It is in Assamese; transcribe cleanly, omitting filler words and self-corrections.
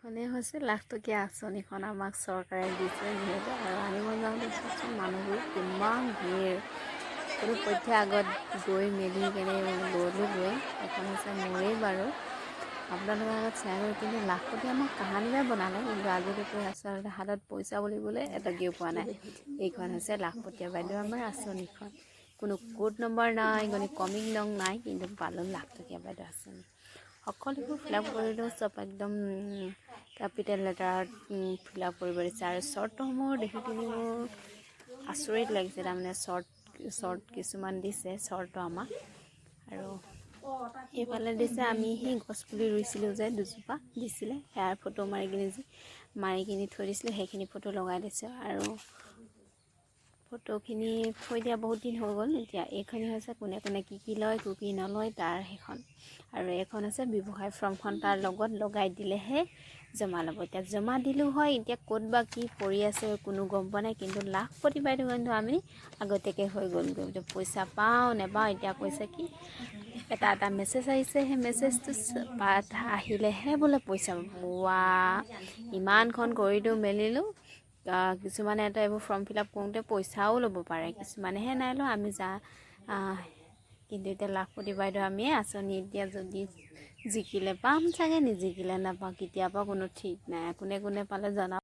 খনে হৈছে লাখটকীয়া আঁচনিখন আমাক চৰকাৰে দিছে যিহেতু আৰু আনিব যাওঁতে চাওকচোন মানুহবোৰ কিমান ভিৰ কোনো পথ্যে আগত গৈ মেলি কেনে ল'লোগৈ এখন হৈছে মোৰেই বাৰু আপোনালোকৰ আগত শ্বেয়াৰ কৰি কিন্তু লাখপতি আমাক কাহানিৰে বনালে কিন্তু আজিলৈকে আচলতে হাতত পইচা বুলিবলৈ এটকিও পোৱা নাই এইখন হৈছে লাখপতীয়া বাইদেউ আমাৰ আঁচনিখন কোনো কোড নম্বৰ নাই কোনো কমিং নং নাই কিন্তু পালোঁ লাখটকীয়া বাইদেউ আঁচনি সকলোবোৰ ফিল আপ কৰিলেও চব একদম কেপিটেল লেটাৰত ফিল আপ কৰিব দিছে আৰু শ্বৰ্টসমূহ দেখি কিনি মোৰ আচৰিত লাগিছে তাৰমানে শ্বৰ্ট কিছুমান দিছে শ্বৰ্টো আমাক আৰু এইফালে দিছে আমি সেই গছপুলি ৰুইছিলোঁ যে দুজোপা দিছিলে সেয়াৰ ফটো মাৰি কিনি থৈ দিছিলোঁ সেইখিনি ফটো লগাই দিছে আৰু ফটোখিনি থৈ দিয়া বহুত দিন হৈ গ'ল এতিয়া এইখনি হৈছে কোনে কোনে কি লয় কি নলয় তাৰ সেইখন আৰু এইখন হৈছে ব্যৱসায় ফৰ্মখন তাৰ লগত লগাই দিলেহে জমা ল'ব এতিয়া জমা দিলোঁ হয় এতিয়া ক'ত বা কি পৰি আছে কোনো গম পোৱা নাই কিন্তু লাখপতি বাইদেউ কিন্তু আমি আগতীয়াকৈ হৈ গ'লগৈ এতিয়া পইচা পাওঁ নেপাওঁ এতিয়া কৈছে কি এটা মেছেজ আহিছে সেই মেছেজটো আহিলেহে বোলে পইচা পোৱা ইমানখন কৰিলোঁ মেলিলোঁ কিছুমানে এটা এইবোৰ ফৰ্ম ফিল আপ কৰোঁতে পইচাও ল'ব পাৰে কিছুমানেহে নাই লওঁ আমি কিন্তু এতিয়া লাখপতি বাইদেউ আমি আঁচনি এতিয়া যদি জিকিলে পাম চাগে নিজিকিলে নাপাওঁ কেতিয়াবা কোনো ঠিক নাই কোনে কোনে পালে জনাব